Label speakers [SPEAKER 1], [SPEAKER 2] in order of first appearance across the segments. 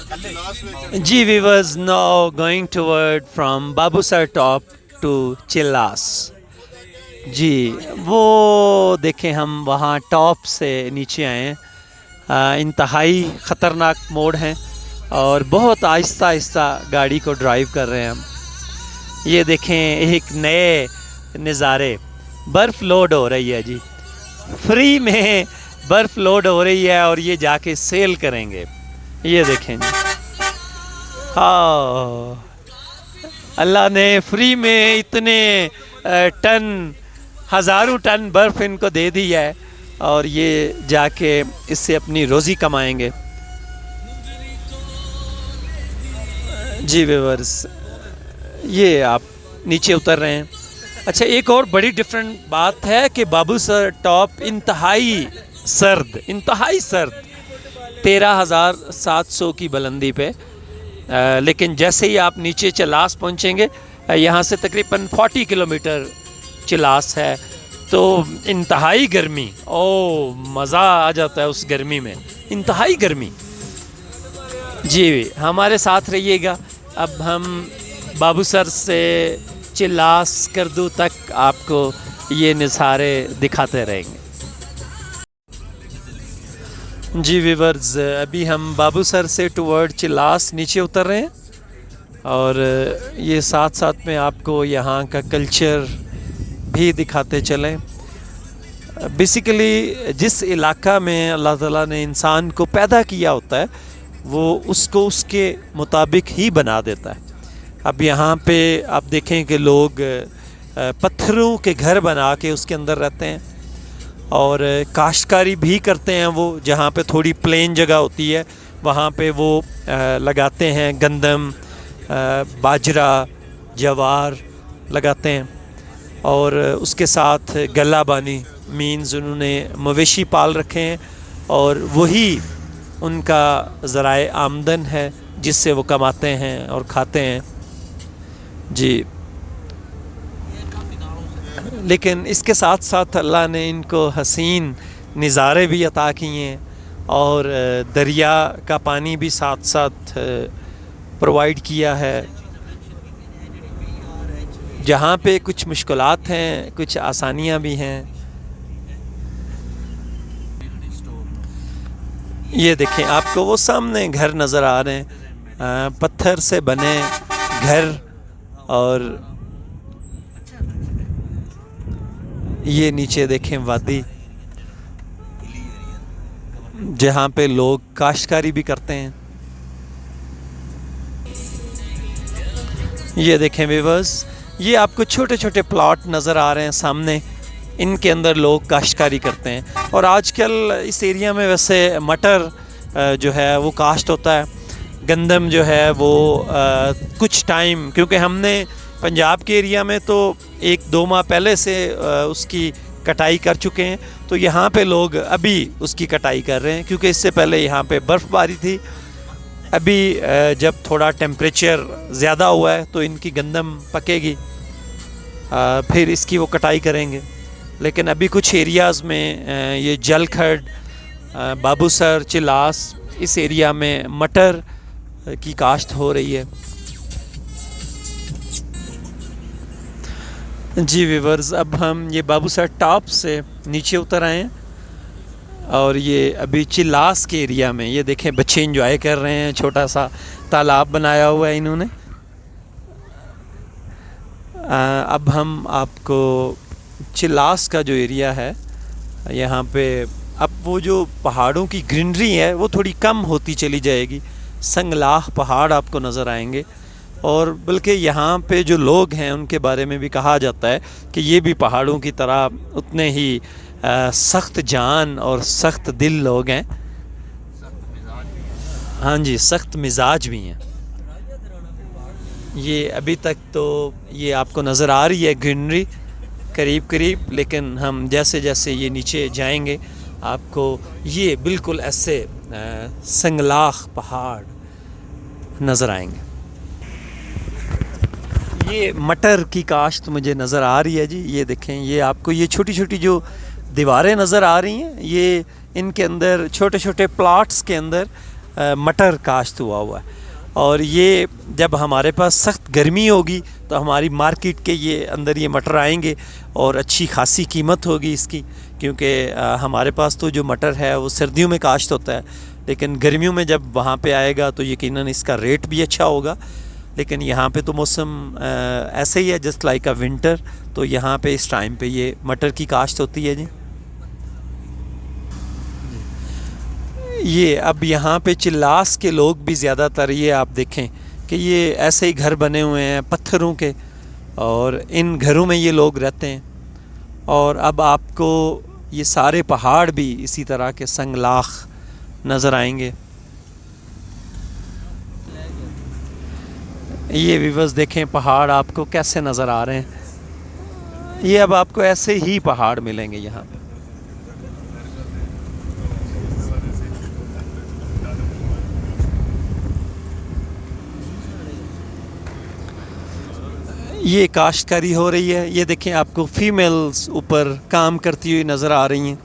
[SPEAKER 1] Ji we was now going toward from Babusar top to Chillas। जी वो देखें हम वहाँ टॉप से नीचे आए हैं। इंतहाई ख़तरनाक मोड़ हैं और बहुत आहिस्ता आहिस्ता गाड़ी को ड्राइव कर रहे हैं हम। ये देखें एक नए नज़ारे, बर्फ़ लोड हो रही है जी, फ्री में बर्फ़ लोड हो रही है और ये जाके सेल करेंगे। ये देखें जी, हाँ अल्लाह ने फ्री में इतने टन, हज़ारों टन बर्फ़ इनको दे दी है और ये जाके इससे अपनी रोज़ी कमाएंगे। जी व्यूअर्स, ये आप नीचे उतर रहे हैं। अच्छा, एक और बड़ी डिफरेंट बात है कि बाबूसर टॉप इंतहाई सर्द 13,700 की बुलंदी पे, लेकिन जैसे ही आप नीचे चिलास पहुंचेंगे, यहाँ से तकरीबन 40 किलोमीटर चिलास है, तो इंतहाई गर्मी, ओ मज़ा आ जाता है उस गर्मी में, इंतहाई गर्मी। जी हमारे साथ रहिएगा। अब हम बाबूसर से चिलास करदू तक आपको ये नज़ारे दिखाते रहेंगे। जी व्यूअर्स, अभी हम बाबूसर से टुवर्ड चिलास नीचे उतर रहे हैं और ये साथ साथ में आपको यहाँ का कल्चर भी दिखाते चलें। बेसिकली जिस इलाका में अल्लाह ताला ने इंसान को पैदा किया होता है, वो उसको उसके मुताबिक ही बना देता है। अब यहाँ पे आप देखें कि लोग पत्थरों के घर बना के उसके अंदर रहते हैं और काश्तकारी भी करते हैं। वो जहाँ पे थोड़ी प्लेन जगह होती है वहाँ पे वो लगाते हैं गंदम, बाजरा, जवार लगाते हैं और उसके साथ गल्लाबानी मीन्स उन्होंने मवेशी पाल रखे हैं और वही उनका ज़राए आमदन है जिससे वो कमाते हैं और खाते हैं। जी, लेकिन इसके साथ साथ अल्लाह ने इनको हसीन नज़ारे भी अता किए हैं और दरिया का पानी भी साथ साथ प्रोवाइड किया है। जहाँ पे कुछ मुश्किलात हैं, कुछ आसानियाँ भी हैं। ये देखें, आपको वो सामने घर नज़र आ रहे हैं, पत्थर से बने घर, और ये नीचे देखें वादी जहाँ पे लोग काश्तकारी भी करते हैं। ये देखें व्यूअर्स, ये आपको छोटे छोटे प्लॉट नज़र आ रहे हैं सामने, इनके अंदर लोग काश्तकारी करते हैं। और आजकल इस एरिया में वैसे मटर जो है वो काश्त होता है, गंदम जो है वो कुछ टाइम, क्योंकि हमने पंजाब के एरिया में तो 1-2 माह पहले से उसकी कटाई कर चुके हैं, तो यहाँ पे लोग अभी उसकी कटाई कर रहे हैं क्योंकि इससे पहले यहाँ पे बर्फ़बारी थी। अभी जब थोड़ा टेम्परेचर ज़्यादा हुआ है तो इनकी गंदम पकेगी, फिर इसकी वो कटाई करेंगे। लेकिन अभी कुछ एरियाज़ में ये जलखड, बाबूसर, चिलास, इस एरिया में मटर की काश्त हो रही है। जी व्यूअर्स, अब हम ये बाबूसर टॉप से नीचे उतर आए हैं और ये अभी चिलास के एरिया में, ये देखें बच्चे एंजॉय कर रहे हैं, छोटा सा तालाब बनाया हुआ है इन्होंने। अब हम आपको चिलास का जो एरिया है यहाँ पे, अब वो जो पहाड़ों की ग्रीनरी है वो थोड़ी कम होती चली जाएगी। संगलाह पहाड़ आपको नज़र आएंगे और बल्कि यहाँ पे जो लोग हैं उनके बारे में भी कहा जाता है कि ये भी पहाड़ों की तरह उतने ही सख्त जान और सख्त दिल लोग हैं। हाँ जी, सख्त मिजाज भी हैं। ये अभी तक तो ये आपको नज़र आ रही है ग्रीनरी करीब करीब, लेकिन हम जैसे जैसे ये नीचे जाएंगे आपको ये बिल्कुल ऐसे संगलाख पहाड़ नज़र आएंगे। ये मटर की काश्त मुझे नज़र आ रही है जी। ये देखें, ये आपको ये छोटी छोटी जो दीवारें नज़र आ रही हैं, ये इनके अंदर छोटे छोटे प्लॉट्स के अंदर मटर काश्त हुआ है। और ये जब हमारे पास सख्त गर्मी होगी तो हमारी मार्केट के ये अंदर ये मटर आएंगे और अच्छी खासी कीमत होगी इसकी, क्योंकि हमारे पास तो जो मटर है वो सर्दियों में काश्त होता है, लेकिन गर्मियों में जब वहाँ पे आएगा तो यकीनन इसका रेट भी अच्छा होगा। लेकिन यहाँ पे तो मौसम ऐसे ही है जस्ट लाइक अ विंटर, तो यहाँ पे इस टाइम पे ये मटर की काश्त होती है जी। ये अब यहाँ पे चिल्लास के लोग भी ज़्यादातर, ये आप देखें कि ये ऐसे ही घर बने हुए हैं पत्थरों के, और इन घरों में ये लोग रहते हैं। और अब आपको ये सारे पहाड़ भी इसी तरह के संगलाख नज़र आएंगे। ये व्यूअर्स देखें पहाड़ आपको कैसे नज़र आ रहे हैं। ये अब आपको ऐसे ही पहाड़ मिलेंगे यहाँ पे। ये काश्तकारी हो रही है, ये देखें आपको फीमेल्स ऊपर काम करती हुई नज़र आ रही हैं।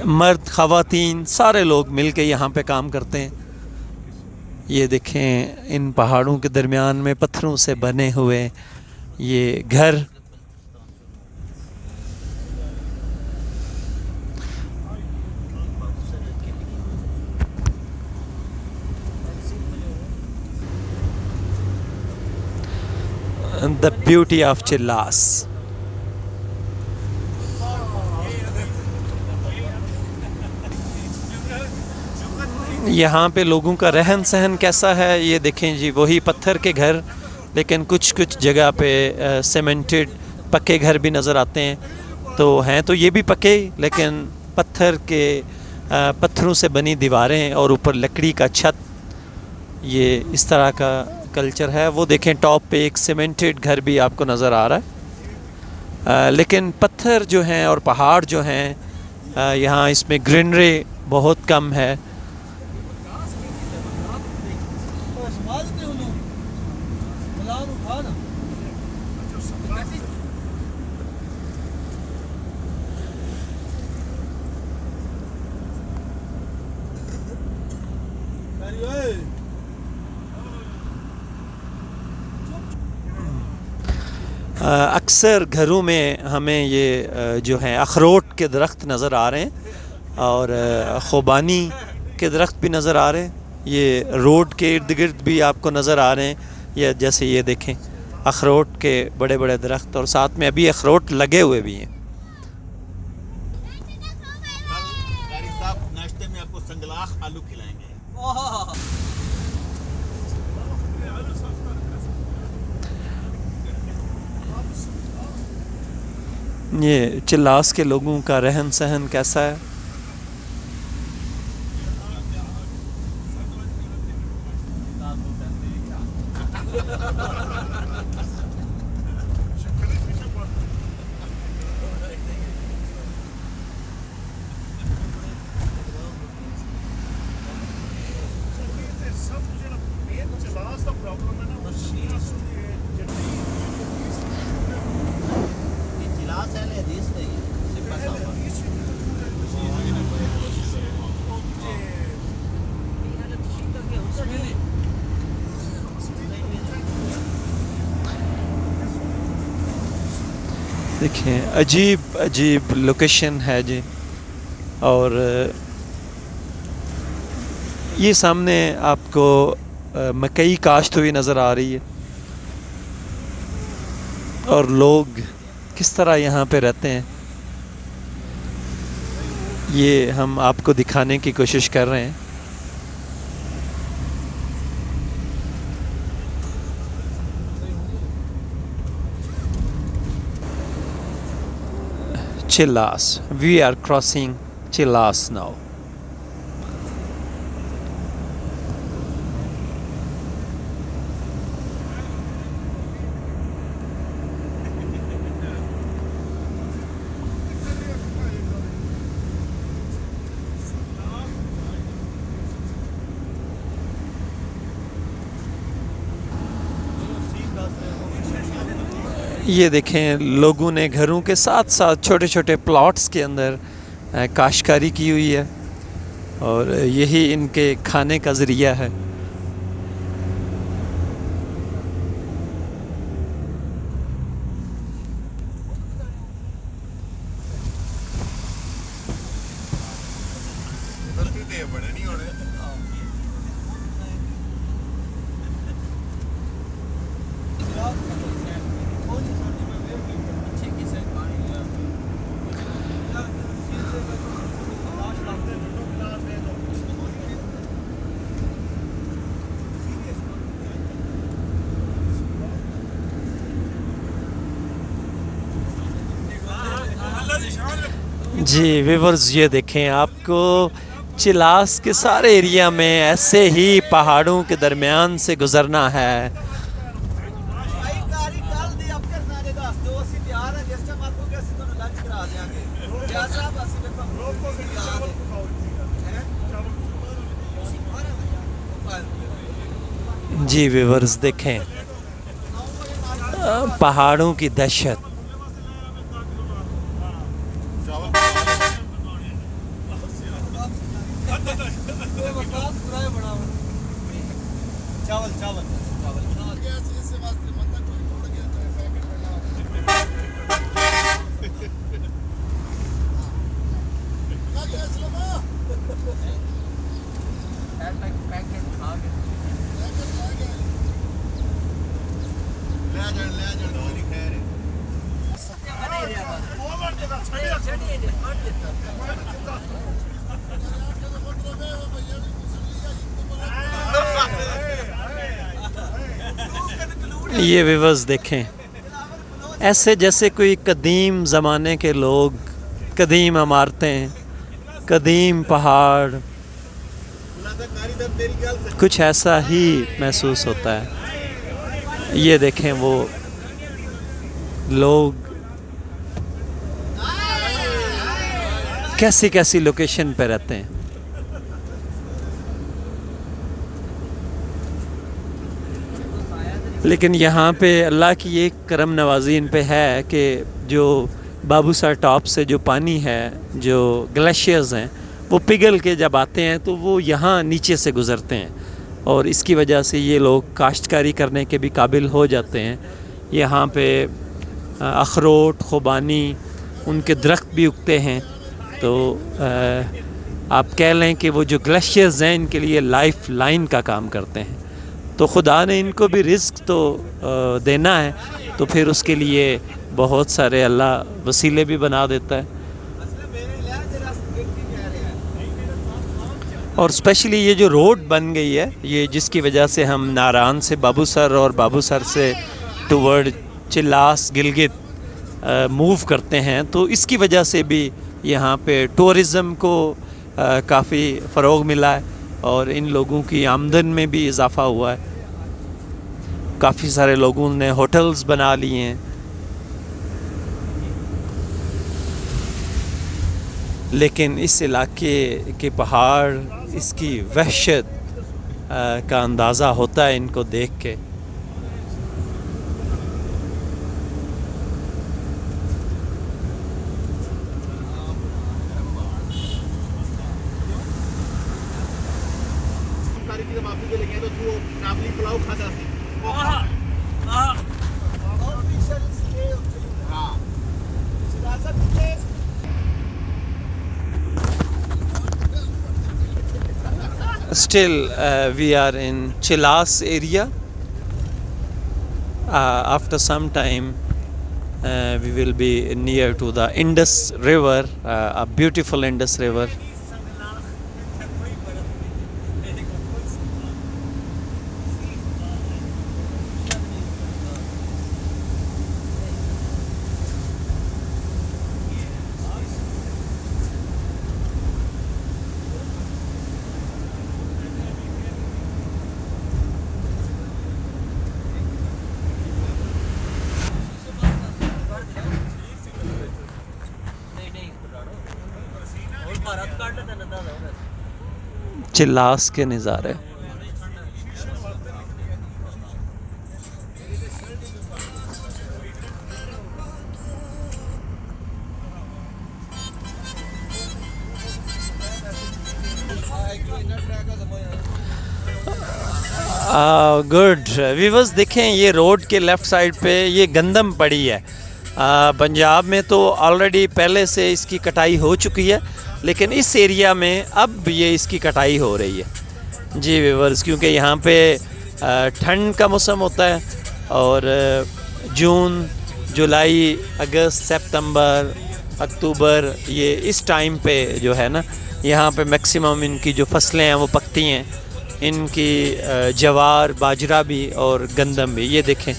[SPEAKER 1] मर्द ख़वातीन सारे लोग मिल के यहाँ पे काम करते हैं। ये देखें इन पहाड़ों के दरमियान में पत्थरों से बने हुए ये घर। The beauty of Chilas. यहाँ पे लोगों का रहन सहन कैसा है ये देखें जी। वही पत्थर के घर, लेकिन कुछ कुछ जगह पे सीमेंटेड पक्के घर भी नज़र आते हैं। तो हैं तो ये भी पक्के, लेकिन पत्थर के पत्थरों से बनी दीवारें और ऊपर लकड़ी का छत, ये इस तरह का कल्चर है। वो देखें टॉप पे एक सीमेंटेड घर भी आपको नज़र आ रहा है। लेकिन पत्थर जो हैं और पहाड़ जो हैं यहाँ इसमें ग्रीनरी बहुत कम है। अक्सर घरों में हमें ये जो है अखरोट के दरख्त नज़र आ रहे हैं और ख़ुबानी के दरख्त भी नज़र आ रहे हैं। ये रोड के इर्द गिर्द भी आपको नज़र आ रहे हैं। ये जैसे ये देखें अखरोट के बड़े बड़े दरख्त, और साथ में अभी अखरोट लगे हुए भी हैं।
[SPEAKER 2] नाश्ते में आपको संगलाख आलू खिलाएंगे।
[SPEAKER 1] ये चिल्लास के लोगों का रहन सहन कैसा है। देखिए अजीब अजीब लोकेशन है जी। और ये सामने आपको मकई काश्त हुई नज़र आ रही है, और लोग किस तरह यहाँ पे रहते हैं ये हम आपको दिखाने की कोशिश कर रहे हैं। Chilas. We are crossing Chilas now. ये देखें लोगों ने घरों के साथ साथ छोटे छोटे प्लॉट्स के अंदर काश्तकारी की हुई है और यही इनके खाने का ज़रिया है।
[SPEAKER 2] बड़े नहीं होने
[SPEAKER 1] जी व्यूअर्स, ये देखें, आपको चिलास के सारे एरिया में ऐसे ही पहाड़ों के दरमियान से गुज़रना है। जी व्यूअर्स देखें, पहाड़ों की दहशत।
[SPEAKER 2] चावल चावल
[SPEAKER 1] ये व्यूअर्स देखें, ऐसे जैसे कोई कदीम ज़माने के लोग, कदीम इमारतें, कदीम पहाड़, कुछ ऐसा ही महसूस होता है। ये देखें, वो लोग कैसी कैसी लोकेशन पे रहते हैं। लेकिन यहाँ पे अल्लाह की एक करम नवाज़ी इन पे है कि जो बाबूसर टॉप से जो पानी है, जो ग्लेशियर्स हैं, वो पिघल के जब आते हैं तो वो यहाँ नीचे से गुज़रते हैं और इसकी वजह से ये लोग काश्तकारी करने के भी काबिल हो जाते हैं। यहाँ पे अखरोट, खुबानी, उनके दरख्त भी उगते हैं। तो आप कह लें कि वो जो ग्लेशियर्स हैं इनके लिए लाइफ लाइन का काम करते हैं। तो खुदा ने इनको भी रिज़्क तो देना है, तो फिर उसके लिए बहुत सारे अल्लाह वसीले भी बना देता है। और स्पेशली ये जो रोड बन गई है, ये जिसकी वजह से हम नारान से बाबूसर और बाबूसर से टुवर्ड चिलास, गिलगित मूव करते हैं, तो इसकी वजह से भी यहाँ पे टूरिज़म को काफ़ी फ़रोग मिला है और इन लोगों की आमदन में भी इजाफ़ा हुआ है। काफ़ी सारे लोगों ने होटल्स बना लिए हैं। लेकिन इस इलाके के पहाड़, इसकी वहशत का अंदाज़ा होता है इनको देख के।
[SPEAKER 2] जब आप भी लेंगे तो तू काबली पुलाव खाता सी
[SPEAKER 1] Still, we are in Chilas area. After some time, we will be near to the Indus River, a beautiful Indus River. Chilas के नज़ारे। गुड वीवर्स, देखें ये रोड के लेफ़्ट साइड पे ये गंदम पड़ी है। पंजाब में तो ऑलरेडी पहले से इसकी कटाई हो चुकी है, लेकिन इस एरिया में अब ये इसकी कटाई हो रही है जी वीवर्स, क्योंकि यहाँ पे ठंड का मौसम होता है और जून, जुलाई, अगस्त, सितंबर, अक्टूबर, ये इस टाइम पे जो है ना यहाँ पे मैक्सिमम इनकी जो फसलें हैं वो पकती हैं। इनकी जवार, बाजरा भी और गंदम भी। ये देखें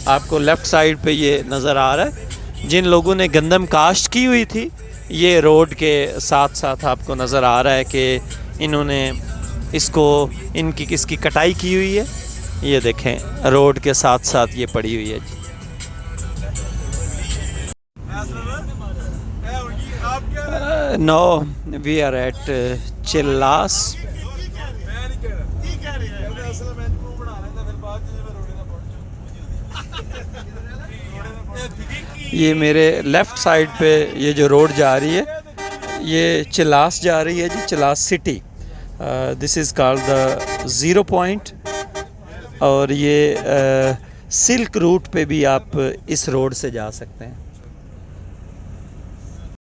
[SPEAKER 1] आपको लेफ़्ट साइड पे ये नज़र आ रहा है। जिन लोगों ने गंदम काश्त की हुई थी, ये रोड के साथ साथ आपको नज़र आ रहा है कि इन्होंने इसकी कटाई की हुई है। ये देखें रोड के साथ साथ ये पड़ी हुई है जी। No, we are at Chilas. ये मेरे लेफ़्ट साइड पे ये जो रोड जा रही है, ये चिल्लास जा रही है जी, Chilas city. This is called the zero point. और ये सिल्क रूट पे भी आप इस रोड से जा सकते हैं।